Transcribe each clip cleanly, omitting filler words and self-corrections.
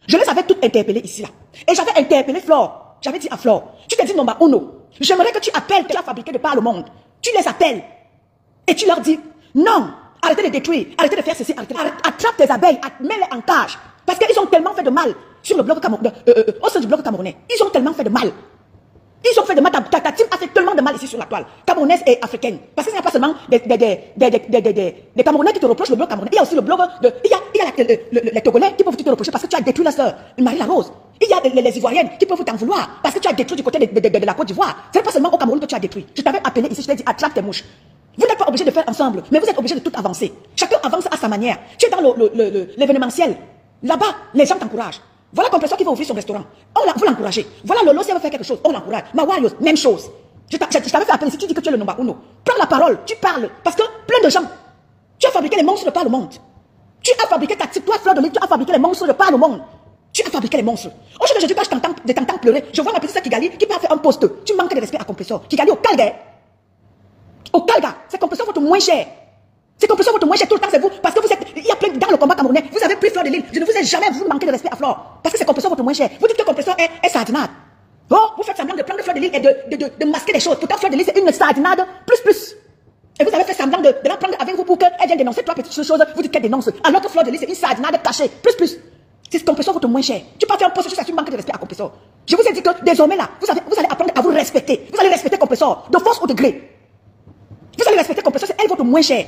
Je les avais toutes interpellées ici, là. Et j'avais interpellé Flore. J'avais dit à Flore, tu t'es dit, non, bah, Ono, j'aimerais que tu appelles que tu as fabriqué de par le monde. Tu les appelles. Et tu leur dis, non, arrêtez de détruire, arrêtez de faire ceci, attrape tes abeilles, mets-les en cage. Parce qu'ils ont tellement fait de mal sur le bloc camerounais, au sein du bloc camerounais. Ils ont tellement fait de mal. Ils ont fait de mal, ta team a fait tellement de mal ici sur la toile, camerounaise et africaine. Parce que ce n'est pas seulement des Camerounais qui te reprochent le bloc camerounais. Il y a aussi le bloc il y a les Togolais qui peuvent te reprocher parce que tu as détruit la sœur, Marie Larose. Il y a les Ivoiriennes qui peuvent t'en vouloir parce que tu as détruit du côté de la Côte d'Ivoire. Ce n'est pas seulement au Cameroun que tu as détruit. Je t'avais appelé ici, je t'ai dit attrape tes mouches. Vous n'êtes pas obligé de faire ensemble, mais vous êtes obligé de tout avancer. Chacun avance à sa manière. Tu es dans l'événementiel. Là-bas, les gens t'encouragent. Voilà Compressor qui va ouvrir son restaurant. Vous l'encouragez. Voilà Lolo, si elle veut faire quelque chose, on l'encourage. Mawarios, même chose. Je t'avais fait appeler ici, tu dis que tu es le number uno. Prends la parole, tu parles. Parce que plein de gens, tu as fabriqué les monstres de par le monde. Tu as fabriqué toi, Fleur de Lys, tu as fabriqué les monstres de par le monde. Tu as fabriqué les monstres. Aujourd'hui, quand je t'entends pleurer, je vois ma petite sœur Kigali qui peut faire un poste. Tu manques de respect à Compressor. Kigali au Calgary. Au Calgary, c'est Compressor votre moins cher. C'est Compressor votre moins cher tout le temps, c'est vous. Parce que vous êtes, il y a plein dans le combat camerounais. Vous avez pris Fleur de Lys. Je ne vous ai jamais voulu manquer de respect à Flore. Parce que c'est Compressor votre moins cher. Vous dites que Compressor est sardinade. Oh, vous faites semblant de prendre Fleur de Lys et de masquer les choses. Pourtant, Fleur de Lys, c'est une sardinade plus. Et vous avez fait semblant de la prendre avec vous pour qu'elle vienne dénoncer trois petites choses. Vous dites qu'elle dénonce. Alors que Fleur de Lys, c'est une sardinade cachée. Plus. C'est Compressor votre moins cher. Tu peux faire un poste juste à manquer de respect à Compressor. Je vous ai dit que désormais là, vous allez apprendre à vous respecter. Vous allez respecter Compressor de force au degré. Vous allez respecter Compressor, c'est elle votre moins cher.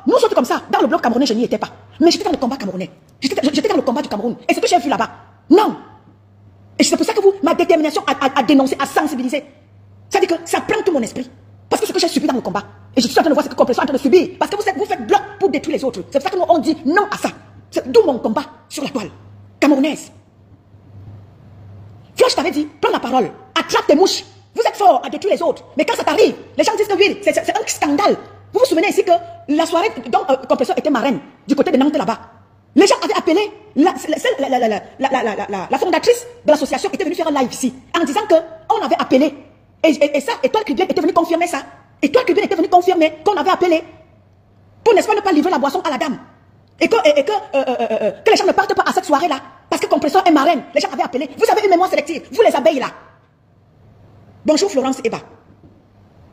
Nous autres comme ça, dans le bloc camerounais, je n'y étais pas. Mais j'étais dans le combat camerounais. J'étais dans le combat du Cameroun. Et ce que j'ai vu là-bas, non. Et c'est pour ça que ma détermination à dénoncer, à sensibiliser, ça dit que ça prend tout mon esprit. Parce que ce que j'ai subi dans le combat, et je suis en train de voir ce que Compressor est en train de subir, parce que vous faites bloc pour détruire les autres. C'est pour ça que nous on dit non à ça. C'est d'où mon combat sur la toile camerounaise. Flash t'avait dit, prends la parole, attrape tes mouches. Vous êtes fort à détruire les autres. Mais quand ça t'arrive, les gens disent que oui, c'est un scandale. Vous vous souvenez ici que la soirée dont Compressor était marraine, du côté de Nantes là-bas, les gens avaient appelé, la fondatrice de l'association était venue faire un live ici, en disant qu'on avait appelé, et ça, Étoile Cubienne était venue confirmer ça. Étoile Cubienne était venue confirmer qu'on avait appelé, pour n'est-ce pas ne pas livrer la boisson à la dame. Et que les gens ne partent pas à cette soirée-là, parce que Compressor est marraine. Les gens avaient appelé. Vous avez une mémoire sélective, vous les abeilles là. Bonjour Florence Eba.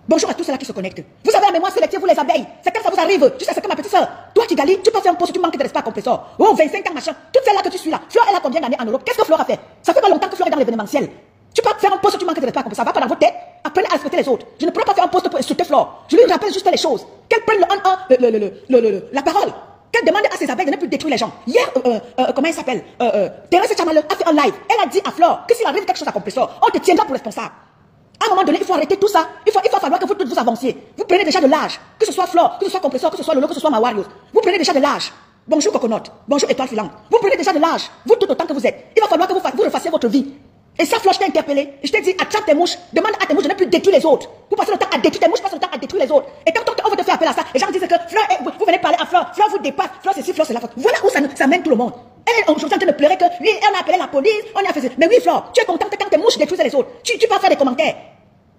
Bonjour à tous ceux-là qui se connectent. Vous avez la mémoire sélective, vous les abeilles. C'est quand ça vous arrive. Tu sais, c'est comme ma petite soeur. Toi, Kigali, tu peux faire un poste, tu manques de respect à Compressor. Oh, 25 ans, machin. Toutes celles-là que tu suis là. Flore, elle a combien d'années en Europe? Qu'est-ce que Flore a fait? Ça fait pas longtemps que Flore est dans l'événementiel. Tu peux faire un poste, tu manques de respect à Compressor. Ça va pas dans votre tête. Apprenez à respecter les autres. Je ne pourrais pas faire un poste pour insulter Flore. Je lui rappelle juste les choses. Qu'elle prenne la parole. Qu'elle demande à ses abeilles de ne plus détruire les gens. Hier, comment elle s'appelle? Thérèse Chamale a fait un live. Elle a dit à Flore que s'il arrive quelque chose à Compressor, on te tiendra pour responsable. À un moment donné, il faut arrêter tout ça. Il va falloir que vous toutes vous avanciez. Vous prenez déjà de l'âge. Que ce soit Flore, que ce soit Compressor, que ce soit Lolo, que ce soit Mawarios. Vous prenez déjà de l'âge. Bonjour Coconut. Bonjour Étoile Filante. Vous prenez déjà de l'âge. Vous tout autant que vous êtes. Il va falloir que vous refassiez votre vie. Et ça, Flore, je t'ai interpellé. Je t'ai dit, attrape tes mouches. Demande à tes mouches de ne plus détruire les autres. Vous passez le temps à détruire tes mouches, passez le temps à détruire les autres. Et quand on veut te faire appel à ça, les gens disent que Flore, vous venez parler à Flore. Flore vous dépasse. Flore c'est ci, Flore c'est là. Voilà où ça mène tout le monde. Elle, je suis en train de pleurer que oui, on a appelé la police, on a fait ça. Mais oui, Flore, tu es contente quand tes mouches détruisent les autres. Tu peux faire des commentaires.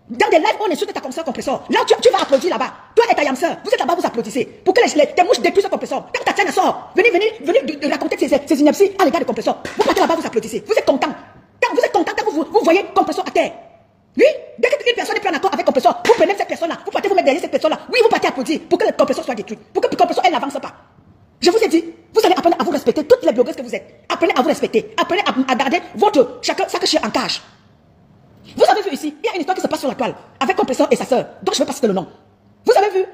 Dans des lives, on insulte ta conscience Compressor. Là, tu vas applaudir là-bas. Toi et ta yamseur, vous êtes là-bas, vous applaudissez. Pour que tes mouches détruisent ce Compressor. Quand ta tienne sort, venez de raconter ces inepties à l'égard de Compressor. Vous partez là-bas, vous applaudissez. Vous êtes content. Quand vous êtes content, quand vous voyez Compressor à terre. Oui, dès qu'une personne est plus en accord avec Compressor, vous prenez cette personne-là, vous partez vous mettre derrière cette personne-là. Oui, vous partez applaudir pour que le Compressor soit détruit. Pour que le Compressor, elle n'avance pas. Je vous ai dit, vous allez apprendre à vous respecter, toutes les blogueuses que vous êtes. Apprenez à vous respecter. Apprenez à garder chaque chien en cage. Vous avez vu ici, il y a une histoire qui se passe sur la toile avec Compressor et sa sœur, dont je ne vais pas citer le nom. Vous avez vu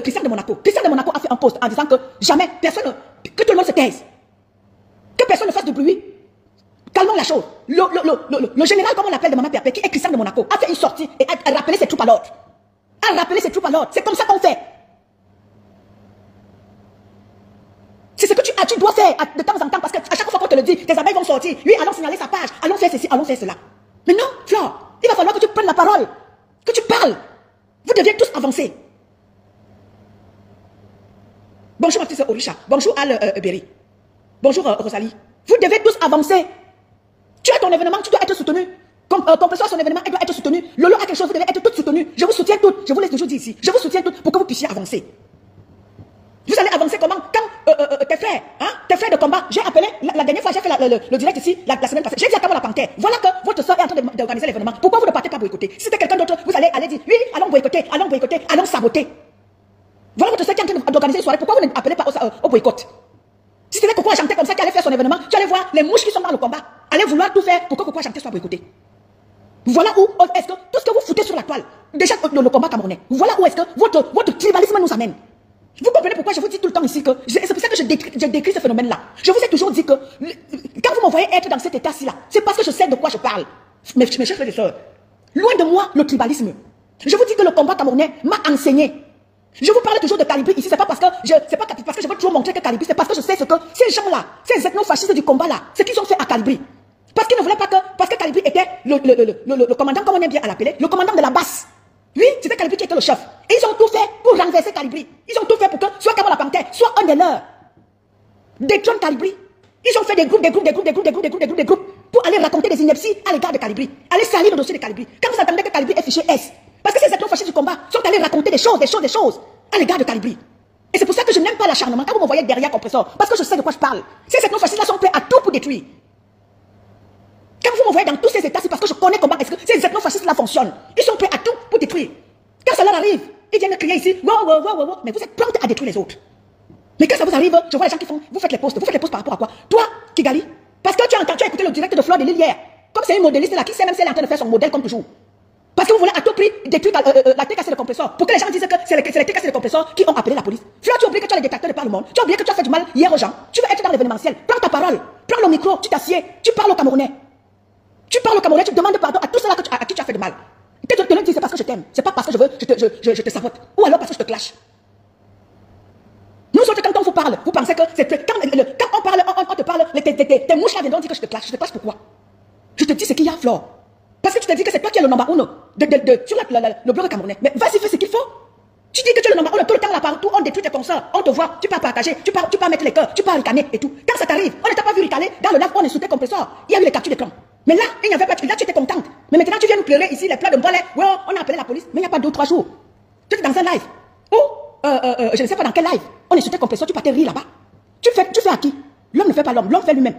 Christian de Monaco. Christian de Monaco a fait un post en disant que jamais personne, que tout le monde se taise. Que personne ne fasse de bruit. Calmons la chose. Le général, comme on l'appelle de Maman Perpé, qui est Christian de Monaco, a fait une sortie et a rappelé ses troupes à l'ordre. A rappelé ses troupes à l'ordre. C'est comme ça qu'on fait. C'est ce que tu dois faire de temps en temps, parce qu'à chaque fois qu'on te le dit, tes abeilles vont sortir. Oui, allons signaler sa page, allons faire ceci, allons faire cela. Mais non, Flore, il va falloir que tu prennes la parole, que tu parles. Vous deviez tous avancer. Bonjour ma petite sœur Orisha, bonjour Al Berry, bonjour Rosalie. Vous devez tous avancer. Tu as ton événement, tu dois être soutenu. Compressor a son événement, elle doit être soutenue. Lolo a quelque chose, vous devez être toutes soutenues. Je vous soutiens toutes, je vous laisse toujours dire ici. Je vous soutiens toutes pour que vous puissiez avancer. Vous allez avancer comment? Quand tes frères de combat, j'ai appelé, la dernière fois j'ai fait le direct ici, la semaine passée, j'ai dit à Cabo la Panthère, voilà que votre soeur est en train d'organiser l'événement. Pourquoi vous ne partez pas boycotter? Si c'était quelqu'un d'autre, vous allez dire, oui, allons boycotter, allons saboter. Voilà votre soeur qui est en train d'organiser une soirée, pourquoi vous n'appelez pas au boycott? Si c'était Coco Enchanté comme ça qui allait faire son événement, tu allais voir les mouches qui sont dans le combat, allez vouloir tout faire pour que Coco Enchanté soit boycotté. Voilà où est-ce que tout ce que vous foutez sur la toile, déjà le combat camerounais, voilà où est-ce que votre tribalisme nous amène. Vous comprenez pourquoi je vous dis tout le temps ici que c'est pour ça que je décris ce phénomène-là. Je vous ai toujours dit que quand vous m'envoyez être dans cet état-ci là, c'est parce que je sais de quoi je parle. Mes chers frères et sœurs, loin de moi le tribalisme. Je vous dis que le combat camerounais m'a enseigné. Je vous parle toujours de Calibri ici, c'est pas parce que je veux toujours montrer que Calibri, c'est parce que je sais ce que ces gens-là, ces ethno-fascistes du combat là, ce qu'ils ont fait à Calibri. Parce qu'ils ne voulaient pas que, parce que Calibri était le commandant, comme on aime bien à l'appeler, le commandant de la basse. Oui, c'était Calibri qui était le chef. Et ils ont tout fait pour renverser Calibri. Ils ont tout fait pour que soit Cabo la Panthère, soit un des leurs détrône Calibri. Ils ont fait des groupes pour aller raconter des inepties à l'égard de Calibri. Aller salir le dossier de Calibri. Quand vous attendez que Calibri est fiché S, parce que ces ethno-fascistes du combat sont allés raconter des choses à l'égard de Calibri. Et c'est pour ça que je n'aime pas l'acharnement quand vous me voyez derrière compresseur. Parce que je sais de quoi je parle. Ces ethno-fascistes-là sont prêts à tout pour détruire. Quand vous me voyez dans tous ces états, c'est parce que je connais comment est-ce que ces ethno-fascistes-là fonctionnent. Ils sont prêts à tout pour détruire. Quand cela arrive, ils viennent crier ici, wow, mais vous êtes prêts à détruire les autres. Mais quand ça vous arrive, je vois les gens qui font, vous faites les posts par rapport à quoi? Toi, Kigali, parce que tu as écouté le direct de Fleur de Lille hier. Comme c'est une modéliste là qui sait même si elle est en train de faire son modèle comme toujours. Parce que vous voulez à tout prix détruire la TKC de compresseur. Pour que les gens disent que c'est les TKC de compresseur qui ont appelé la police. Fleur, tu oublies que tu as les détracteurs de par le monde. Tu as oublié que tu as fait du mal hier aux gens. Tu veux être dans l'événementiel. Prends ta parole. Prends le micro. Tu t'assieds. Tu parles au Camerounais. Tu demandes pardon à tous ceux-là à qui tu as fait de mal. Que tu te le dis, c'est parce que je t'aime. C'est pas parce que je te sabote. Ou alors parce que je te clash. Nous autres, quand on vous parle, vous pensez que c'est quand on te parle, tes mouches là viendront dire que je te clash. Je te clash pourquoi? Je te dis ce qu'il y a, Flore. Parce que tu te dis que c'est toi qui es le number uno sur le blog camerounais. Mais vas-y, fais ce qu'il faut. Tu dis que tu es le number uno, tout le temps là partout, on détruit tes consoeurs, on te voit, tu pars partager, tu pars mettre les cœurs, tu pars ricaner et tout. Quand ça t'arrive, on ne t'a pas vu ricaner, dans le live, on est sous tes compresseurs, il y a eu les captures d'écran. Mais là, il n'y avait pas, là tu étais contente. Mais maintenant tu viens nous pleurer ici, les plats de balai, ouais, on a appelé la police, mais il n'y a pas 2-3 jours. Tu es dans un live. Ou, je ne sais pas dans quel live, on est sous tes compresseurs, tu partais rire là-bas. Tu fais à qui? L'homme ne fait pas l'homme, l'homme fait lui-même.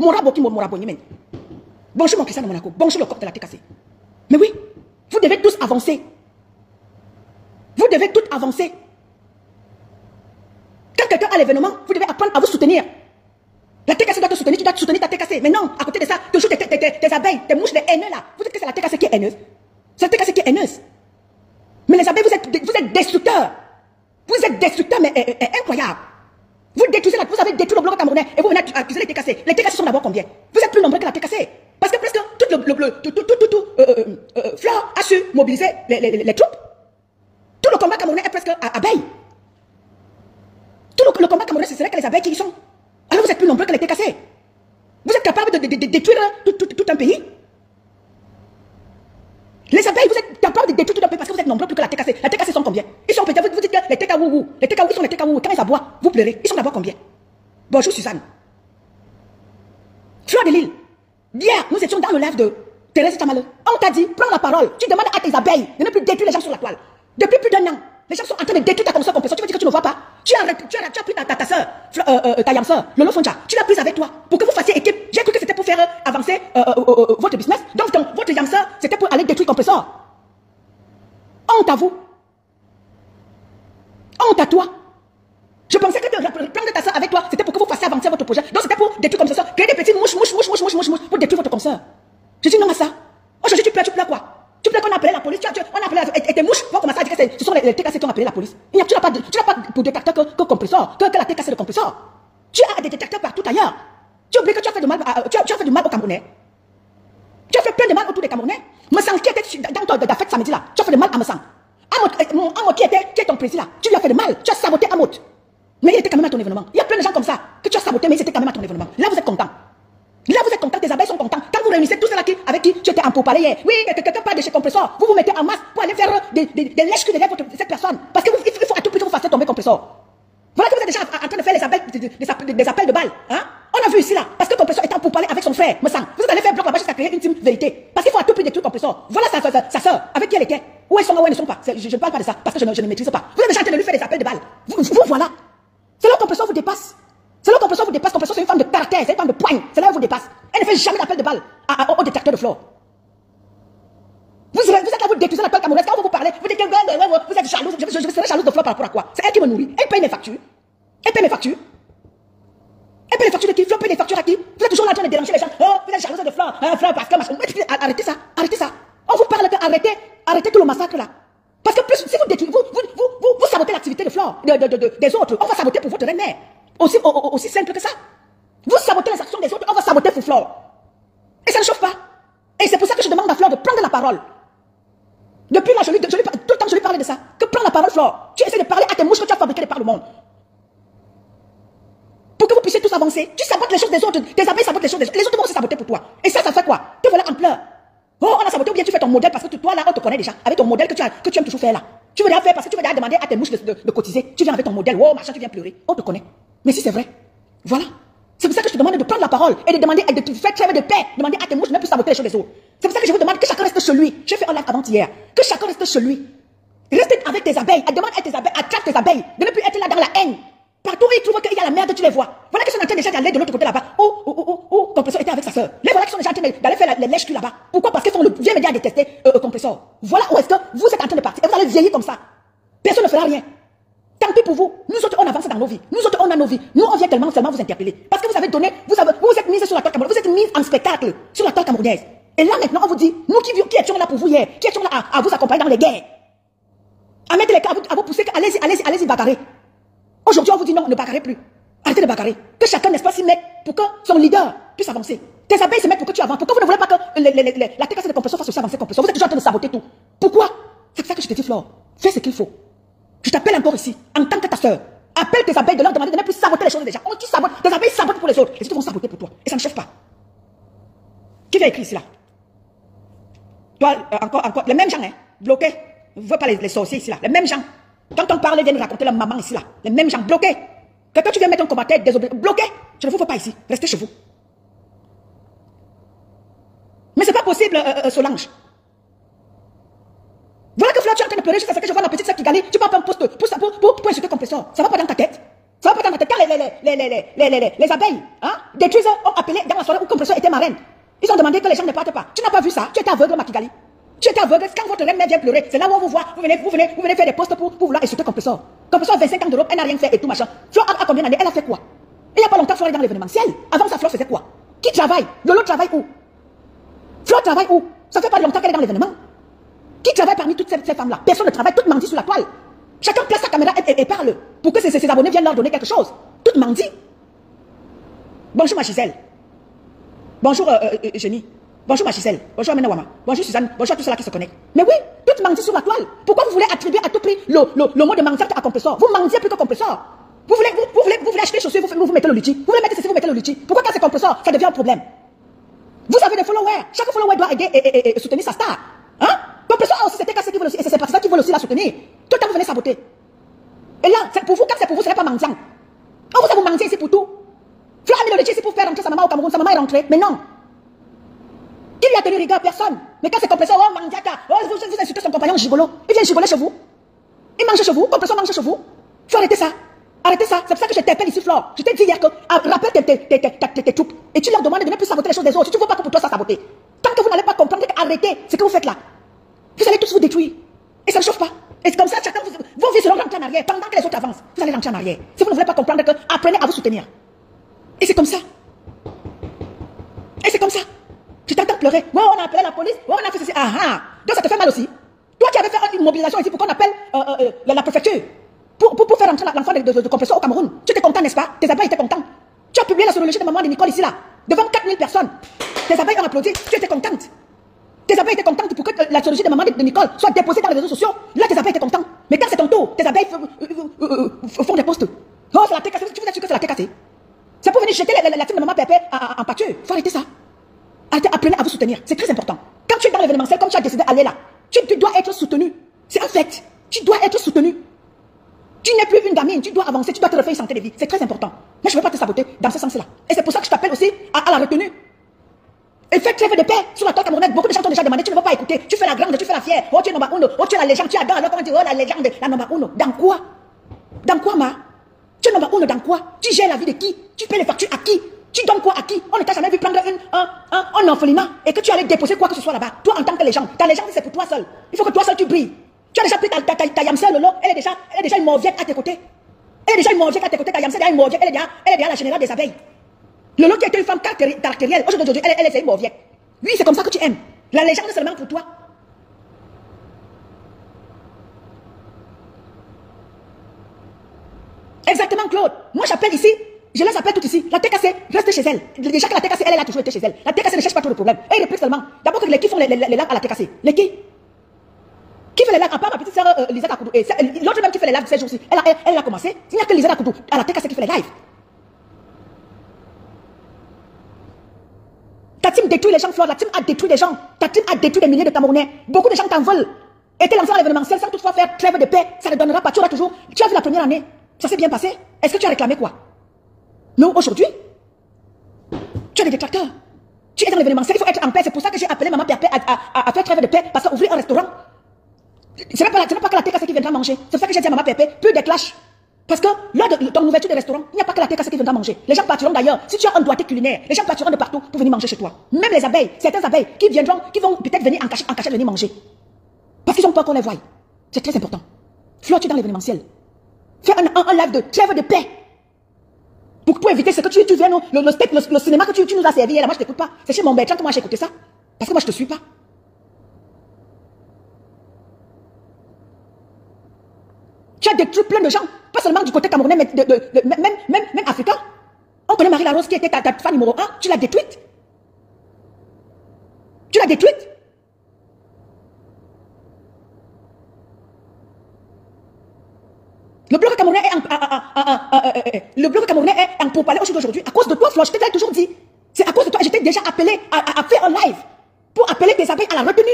Bonjour mon Christian de Monaco, bonjour le corps de la TKC. Mais oui, vous devez tous avancer. Vous devez tous avancer. Quand quelqu'un a l'événement, vous devez apprendre à vous soutenir. La TKC doit te soutenir, tu dois soutenir ta TKC. Mais non, à côté de ça, toujours tes abeilles, tes mouches, les haineux là. Vous dites que c'est la TKC qui est haineuse. C'est la TKC qui est haineuse. Mais les abeilles, vous êtes destructeurs. Vous êtes destructeurs, mais incroyable. Vous détruisez vous avez détruit le bloc camerounais et vous venez accuser les TKC. Les TKC sont d'abord combien? Vous êtes plus nombreux que la TKC. Parce que presque Fleur a su mobiliser les troupes. Tout le combat camerounais est presque abeilles. Tout le combat camerounais, ce serait que les abeilles qui y sont. Alors vous êtes plus nombreux que les TKC. Vous êtes capable de détruire tout un pays. Les abeilles, vous êtes capables de détruire tout un pays parce que vous êtes nombreux plus que la TKC. La TKC sont combien? Ils sont peut-être, vous dites que les TK Wouhou. Les TK Wouhou, ils sont les TK Wouhou. Quand ils aboient, vous pleurez. Ils sont d'abord combien? Bonjour Suzanne. Fleur de Lille. Hier, nous étions dans le live de Thérèse Tamaleux. On t'a dit, prends la parole. Tu demandes à tes abeilles de ne plus détruire les gens sur la toile. Depuis plus d'1 an, les gens sont en train de détruire ta console compresseur. Tu veux dire que tu ne vois pas? Tu as pris ta soeur, ta yam soeur, Lolo Fonja. Tu l'as prise avec toi pour que vous fassiez équipe. J'ai cru que c'était pour faire avancer votre business. Donc, votre yam soeur, c'était pour aller détruire le compresseur. Honte à vous. Honte à toi. Je pensais que de prendre ta soeur avec toi, c'était pour que vous fassiez avancer votre projet. Donc, c'était pour détruire comme ça. Créer des petits mouches pour détruire votre consœur. Je dis non à ça. Aujourd'hui, tu pleures quoi? Tu pleures qu'on a appelé la police, on a appelé et tes mouches vont commencer à dire que ce sont les TKC qui ont appelé la police. Tu n'as pas pour détecteur que compresseur, que la TKC de compresseur. Tu as des détecteurs partout ailleurs. Tu oublies que tu as fait du mal, au Camerounais. Tu as fait plein de mal autour des Camerounais. Messang qui était dans ta fête samedi là, tu as fait du mal à Messang. Amot qui est ton président là, tu lui as fait du mal, tu as saboté Amot. Mais il était quand même à ton événement. Il y a plein de gens comme ça que tu as saboté, mais ils étaient quand même à ton événement. Là, vous êtes content. Là, vous êtes content, tes abeilles sont contents. Quand vous réunissez tous ceux-là avec qui tu étais en pourparlers hier, oui, quelqu'un parle de chez compresseur, vous vous mettez en masse pour aller faire des lèches derrière cette personne. Parce qu'il faut à tout prix que vous fassiez tomber compresseur. Voilà que vous êtes déjà en train de faire des appels de balles. Hein? On a vu ici là, parce que compresseur est en pourparlers avec son frère, me semble. Vous allez faire bloc là-bas jusqu'à créer une team vérité. Parce qu'il faut à tout prix détruire compresseur. Voilà sa soeur, avec qui elle était. Où elles sont, où elles ne sont pas. Je ne parle pas de ça, parce que je ne maîtrise pas. Vous êtes déjà en train de lui faire des appels de balles. Vous voilà. C'est là où Compressor vous dépasse. C'est là où Compressor vous dépasse. Compressor, c'est une femme de caractère, c'est une femme de poigne. C'est là où vous dépasse. Elle ne fait jamais d'appel de balle au détecteur de flore. Vous êtes là, vous détruisez la toile camerounaise. Quand on vous parle, vous dites que vous êtes jalouse. Je serai jalouse de flore par rapport à quoi? C'est elle qui me nourrit. Elle paye mes factures. Elle paye mes factures. Elle paye les factures de qui? Flore paye les factures à qui? Vous êtes toujours là en train de déranger les gens. Oh, vous êtes jalouse de flore. Flore parce que machin. Arrêtez ça. Arrêtez ça. On vous parle que arrêtez tout le massacre là. Parce que plus, si vous détruisez, vous sabotez l'activité de flore, des autres. On va saboter pour votre reine-mère. Aussi simple que ça. Vous sabotez les actions des autres, on va saboter pour flore. Et ça ne chauffe pas. Et c'est pour ça que je demande à Flore de prendre la parole. Depuis là, tout le temps je lui parlais de ça. Que prends la parole, Flore. Tu essaies de parler à tes mouches que tu as fabriquées par le monde. Pour que vous puissiez tous avancer. Tu sabotes les choses des autres. Tes abeilles sabotent les choses des autres. Les autres vont aussi saboter pour toi. Et ça fait quoi? Te voilà en pleurs. Oh, on a saboté ou bien tu fais ton modèle parce que toi là, on te connaît déjà. Avec ton modèle que tu aimes toujours faire là. Tu veux rien faire parce que tu veux déjà demander à tes mouches de cotiser. Tu viens avec ton modèle. Oh, machin, tu viens pleurer. On te connaît. Mais si c'est vrai, voilà. C'est pour ça que je te demande de prendre la parole et de demander, de te faire trêve de paix. Demander à tes mouches de ne plus saboter les choses des autres. C'est pour ça que je vous demande que chacun reste chez lui. J'ai fait un live avant-hier. Que chacun reste chez lui. Reste avec tes abeilles. Demande à tes abeilles, attrape tes abeilles. De ne plus être là dans la haine. Partout où ils trouvent qu'il y a la merde, tu les vois. Voilà qu'ils sont en train déjà d'aller de l'autre côté là-bas. Compressor était avec sa soeur. Les voilà qui sont déjà en train d'aller faire les lèches-culs là-bas. Pourquoi? Parce qu'ils sont le vieux média à détester Compressor. Voilà où est-ce que vous êtes en train de partir. Et vous allez vieillir comme ça. Personne ne fera rien. Tant pis pour vous. Nous autres, on avance dans nos vies. Nous autres, on a nos vies. Nous, on vient seulement vous interpeller. Parce que vous avez donné, vous êtes mis sur la toile camerounaise. Vous êtes mis en spectacle sur la toile camerounaise. Et là, maintenant, on vous dit, nous qui étions là pour vous hier, qui étions là à vous accompagner dans les guerres, à mettre les cas, à vous pousser, allez-y bagarrer. Aujourd'hui, on vous dit non, ne bagarrez plus. Arrêtez de bagarrer. Que chacun, n'est-ce pas, s'y mette pour que son leader puisse avancer. Tes abeilles se mettent pour que tu avances. Pourquoi vous ne voulez pas que la TKC de Compressor fasse aussi avancer Compressor? Vous êtes toujours en train de saboter tout. Pourquoi? C'est ça que je te dis, Flore. Fais ce qu'il faut. Je t'appelle encore ici, en tant que ta soeur. Appelle tes abeilles de leur demander de ne plus saboter les choses déjà. On tu sabotes, tes abeilles sabotent pour les autres. Les autres vont saboter pour toi. Et ça ne chauffe pas. Qui vient écrire ici là? Toi, encore, les mêmes gens, hein, bloqués. Vous ne voyez pas les sorciers ici là. Les mêmes gens. Quand on parle, ils viennent raconter leur maman ici là. Les mêmes gens, bloqués. Quand tu viens mettre un commentaire désobéissant, bloqué. Je ne vous veux pas ici. Restez chez vous. Mais c'est pas possible, Solange. Voilà que Flore, tu es en train de pleurer jusqu'à ce que je vois la petite sœur qui gagne. Tu vas pas un poste pour insulter Compressor. Ça va pas dans ta tête. Ça va pas dans ta tête. Quand les abeilles détruisent, ont appelé dans la soirée où Compressor était marraine. Ils ont demandé que les gens ne partent pas. Tu n'as pas vu ça. Tu étais aveugle, Makigali. Tu étais aveugle. Quand votre reine-mère vient pleurer, c'est là où on vous voit. Vous venez faire des postes pour vouloir insulter Compressor. Compressor a 25 ans d'Europe, elle n'a rien fait et tout machin. Flore a combien d'années? Elle a fait quoi? Il n'y a pas longtemps, Flore est dans l'événementiel. Avant ça, Flore faisait quoi? Qui travaille? Lolo travaille où? Flore travaille où? Ça fait pas longtemps qu'elle est dans l'événement. Qui travaille parmi toutes ces femmes-là? Personne ne travaille, toutes mendient sur la toile. Chacun place sa caméra et parle pour que ses abonnés viennent leur donner quelque chose. Toutes mendient. Bonjour ma Gisèle. Bonjour Eugénie. Bonjour ma Gisèle. Bonjour Amena Wama. Bonjour Suzanne. Bonjour à tous ceux-là qui se connectent. Mais oui, toutes mendient sur la toile. Pourquoi vous voulez attribuer à tout prix le mot de mendiant à Compressor? Vous mendiez plus que Compressor. Vous voulez acheter des chaussures, vous mettez le lutti. Vous voulez mettre ceci, vous mettez le lutti. Pourquoi quand c'est Compressor, ça devient un problème? Vous avez des followers. Chaque follower doit aider et soutenir sa star. Hein? Compressor a aussi c'était cassé qui veulent aussi, et c'est partisans qui veulent aussi la soutenir. Tout le temps vous venez saboter. Et là, c'est pour vous, quand c'est pour vous, ce n'est pas mendiant. On vous a vous mendier ici pour tout. Flore a mis le ici pour faire rentrer sa maman au Cameroun, sa maman est rentrée, mais non. Qui lui a tenu rigueur? Personne. Mais quand c'est Compressor, oh mendiaka, oh vous insultez son compagnon gigolo. Il vient gigoler chez vous. Il mange chez vous, Compressor mange chez vous. Il faut arrêter ça. Arrêtez ça. C'est pour ça que je t'appelle ici, Flore. Je t'ai dit hier que rappelle tes troupes. Et tu leur demandes de ne plus saboter les choses des autres. Si tu ne veux pas que pour toi ça saboter. Tant que vous n'allez pas comprendre, arrêtez ce que vous faites là. Vous allez tous vous détruire. Et ça ne chauffe pas. Et c'est comme ça, chacun vos vies seront rentrées en arrière. Pendant que les autres avancent, vous allez rentrer en arrière. Si vous ne voulez pas comprendre, apprenez à vous soutenir. Et c'est comme ça. Et c'est comme ça. Je t'entends pleurer. Ouais, on a appelé la police. Ouais, on a fait ceci. Ah ah. Donc ça te fait mal aussi. Toi qui avais fait une mobilisation ici pour qu'on appelle la préfecture. Pour faire rentrer l'enfant de Compressor au Cameroun. Tu étais content, n'est-ce pas? Tes abeilles étaient contents. Tu as publié la sorologie de maman de Nicole ici là. Devant 4000 personnes. Tes abeilles ont applaudi. Tu étais contente. Tes abeilles étaient contentes pour que la sorologie de maman de Nicole soit déposée dans les réseaux sociaux. Là, tes abeilles étaient contentes. Mais quand c'est ton tour, tes abeilles font des posts. Oh, c'est la TKC. Tu veux dire que c'est la TKC? C'est pour venir jeter la team de maman Pépé en pâture. Il faut arrêter ça. Apprenez à vous soutenir. C'est très important. Quand tu es dans l'événementiel, comme tu as décidé d'aller là, tu dois être soutenu. C'est un fait. Tu dois être soutenu. Tu n'es plus une gamine, tu dois avancer, tu dois te refaire une santé de vie. C'est très important. Mais je ne veux pas te saboter dans ce sens-là. Et c'est pour ça que je t'appelle aussi à la retenue. Et fais trêve de paix sur la toile camerounaise. Beaucoup de gens t'ont déjà demandé, tu ne veux pas écouter. Tu fais la grande, tu fais la fière. Oh, tu es number uno. Oh, tu es la légende, tu adores. Alors, comment dire, oh, la légende, la number uno. Dans quoi? Dans quoi, ma? Tu es number one dans quoi? Tu gères la vie de qui? Tu paies les factures à qui? Tu donnes quoi à qui? On ne t'a jamais vu prendre un orphelinat et que tu allais déposer quoi que ce soit là-bas. Toi, en tant que légende, ta légende, c'est pour toi seul. Il faut que toi seul, tu brilles. Tu as déjà pris ta Yamsel Lolo, elle est déjà une morviette à tes côtés. Elle est déjà une morviette à tes côtés, ta Yamsel est une morviette, elle est déjà la générale des abeilles. Lolo qui était une femme caractérielle, aujourd'hui, elle est une morviette. Oui, c'est comme ça que tu aimes. La légende est seulement pour toi. Exactement, Claude. Moi, j'appelle ici, je les appelle toutes ici. La TKC, reste chez elle. Déjà que la TKC, elle a toujours été chez elle. La TKC ne cherche pas trop de problèmes. Elle réplique seulement. D'abord, que les qui font les lives à la TKC? Les qui? Qui fait les lives? À part ma petite sœur Lisa Kakoudou. Et l'autre même qui fait les lives ces jours-ci. Elle a commencé. Il n'y a que Lisa Kakoudou à la TKC qui fait les lives. Ta team détruit les gens, Flore. La team a détruit des gens. Ta team a détruit des milliers de Camerounais. Beaucoup de gens t'en veulent. Et t'es lancé dans l'événementiel sans toutefois faire trêve de paix. Ça ne donnera pas. Tu auras toujours. Tu as vu la première année. Ça s'est bien passé. Est-ce que tu as réclamé quoi? Non, aujourd'hui, tu as des détracteurs. Tu es dans l'événementiel, il faut être en paix. C'est pour ça que j'ai appelé Maman Pierre à faire trêve de paix. Parce qu'ouvrir un restaurant, ce n'est pas que la TKC qui viendra manger. C'est pour ça que j'ai dit à Maman Pierre, plus de clash. Parce que lors de ton ouverture de restaurant, il n'y a pas que la TKC qui viendra manger. Les gens partiront d'ailleurs. Si tu as un doigté culinaire, les gens partiront de partout pour venir manger chez toi. Même les abeilles, certaines abeilles qui vont peut-être venir en cachette venir manger. Parce qu'ils ont peur qu'on les voie. C'est très important. Flore, tu es dans l'événementiel. Fais un live de trêve de paix. Pour éviter ce que tu viens, le cinéma que tu nous as servi, là, moi je t'écoute pas. C'est chez mon Bertrand que moi j'ai écouté ça. Parce que moi je te suis pas. Tu as détruit plein de gens, pas seulement du côté camerounais, mais même africain. On connaît Marie Larose qui était ta femme numéro 1, tu l'as détruite. Tu l'as détruite. Le bloc camerounais est en pourparlers aujourd'hui à cause de toi, Flore. Je t'ai toujours dit. C'est à cause de toi. Je t'ai déjà appelé à faire un live pour appeler tes abeilles à la retenue.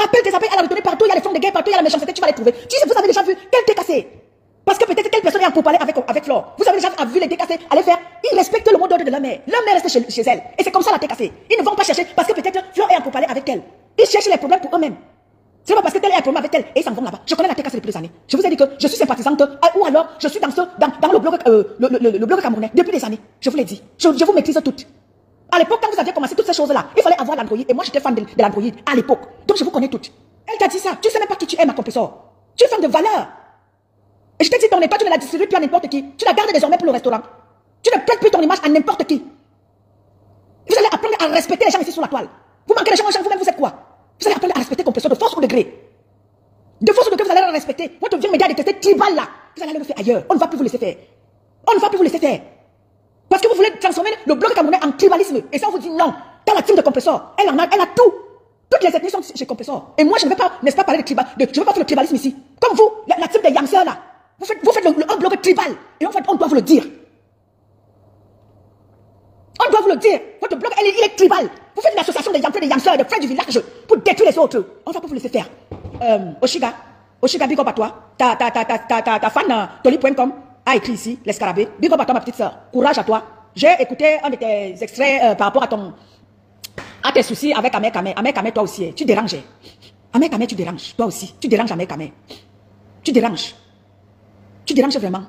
Appelle tes abeilles à la retenue partout. Il y a les fonds de guerre, partout il y a la méchanceté. Tu vas les trouver. Vous avez déjà vu quel TKC? Parce que peut-être telle personne est en pourparlers avec Flore. Vous avez déjà vu les TKC aller faire. Ils respectent le mot d'ordre de leur mère. Leur mère reste chez elle. Et c'est comme ça la TKC. Ils ne vont pas chercher parce que peut-être Flore est en pourparlers avec elle. Ils cherchent les problèmes pour eux-mêmes. C'est pas parce que tel est un problème avec elle et ils s'en vont là-bas. Je connais la TKC depuis des années. Je vous ai dit que je suis sympathisante ou alors je suis dans le bloc camerounais depuis des années. Je vous l'ai dit. Je vous maîtrise toutes. À l'époque, quand vous aviez commencé toutes ces choses-là, il fallait avoir l'Android. Et moi, j'étais fan de l'Android à l'époque. Donc, je vous connais toutes. Elle t'a dit ça. Tu sais même pas qui tu es, ma compresseur. Tu es femme de valeur. Et je t'ai dit, ton étoile, tu ne la distribues plus à n'importe qui. Tu la gardes désormais pour le restaurant. Tu ne prêtes plus ton image à n'importe qui. Vous allez apprendre à respecter les gens ici sur la toile. Vous manquez les gens, vous-même, vous êtes quoi? Vous allez apprendre à respecter compresseur de force ou de gré. De force ou de gré, vous allez le respecter. Votre vieux média détesté tribal là, vous allez le faire ailleurs. On ne va plus vous laisser faire. On ne va plus vous laisser faire. Parce que vous voulez transformer le bloc camerounais en tribalisme. Et ça, on vous dit non. Dans la team de compresseur, elle a tout. Toutes les ethnies sont chez compresseur. Et moi, je ne vais pas, n'est-ce pas, parler de tribal. Je ne vais pas faire le tribalisme ici. Comme vous, la team des Yamsers là. Vous faites un bloc tribal. Et on doit vous le dire. On doit vous le dire. Votre bloc, il est tribal. Vous faites une association des Yamsers, des frères du village pour détruire les autres. On va pas vous laisser faire. Oshiga, big up à toi. Ta fan, Toli.com, a écrit ici, les scarabées. Big up à toi, ma petite soeur. Courage à toi. J'ai écouté un de tes extraits par rapport à tes soucis avec Amer Kamé. Amer Kamé, toi aussi, tu déranges. Amer Kamé, tu déranges. Toi aussi, tu déranges Amer Kamé. Tu déranges. Tu déranges vraiment.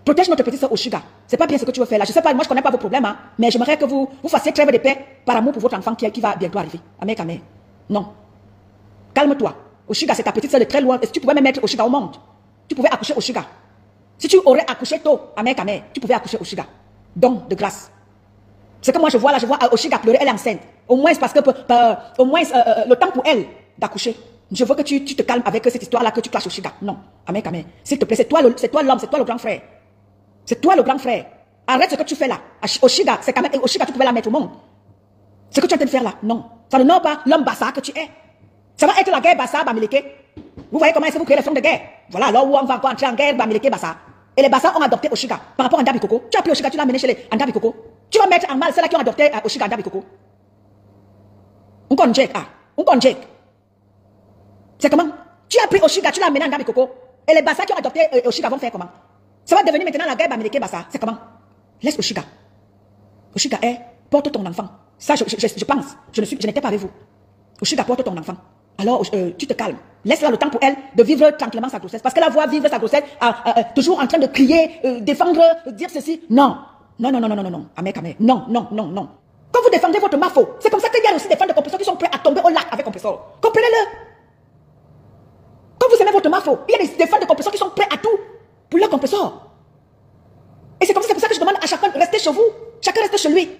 Protège notre petite soeur Oshiga. C'est pas bien ce que tu veux faire là. Je sais pas, moi je connais pas vos problèmes, hein, mais j'aimerais que vous fassiez trêve de paix par amour pour votre enfant qui va bientôt arriver. Amer Kamé. Non. Calme-toi. Oshiga, c'est ta petite soeur de très loin. Est-ce que tu pouvais même mettre Oshiga au monde? Tu pouvais accoucher Oshiga. Si tu aurais accouché tôt, Amer Kamé, tu pouvais accoucher Oshiga. Donc, de grâce. C'est que moi je vois là, je vois Oshiga pleurer, elle est enceinte. Au moins parce que au moins le temps pour elle d'accoucher. Je veux que tu te calmes avec cette histoire-là que tu clashes Oshiga. Non, Amer Kamé. S'il te plaît, c'est toi l'homme, c'est toi le grand frère. C'est toi le grand frère. Arrête ce que tu fais là. Oshiga, c'est quand même Oshiga, tu pouvais la mettre au monde. Ce que tu es en train de faire là, non. Ça ne nomme pas l'homme Bassa que tu es. Ça va être la guerre Bassa, Bamileke. Vous voyez comment est-ce que vous créez les fronts de guerre. Voilà, alors où on va encore entrer en guerre, Bamileke, Bassa. Et les Bassa ont adopté Oshiga par rapport à Ndabi Koko. Tu as pris Oshiga, tu l'as amené chez les Ndabi Koko. Tu vas mettre en mal ceux-là qui ont adopté Oshiga, Ndabi Koko. On connaît Jake, on connaît Jake. C'est comment? Tu as pris Oshiga, tu l'as amené en Ndabi Koko. Et les Bassa qui ont adopté Oshiga vont faire comment? Ça va devenir maintenant la guerre Bamileke Bassa. C'est comment? Laisse Oshiga. Oshiga porte ton enfant. Ça, je pense. Je n'étais pas avec vous. Oshiga porte ton enfant. alors tu te calmes. Laisse-la le temps pour elle de vivre tranquillement sa grossesse. Parce qu'elle la voit vivre sa grossesse, toujours en train de crier, défendre, dire ceci. Non. Non, non, non, non, non, non. Amek, amek. Non, non, non, non. Quand vous défendez votre mafo, c'est comme ça qu'il y a aussi des femmes de compresseur qui sont prêts à tomber au lac avec compresseur. Comprenez-le. Quand vous aimez votre mafo, il y a des femmes de compresseur qui sont prêts à tout pour leur compresseur. Et c'est comme ça que je demande à chacun de rester chez vous. Chacun reste chez lui.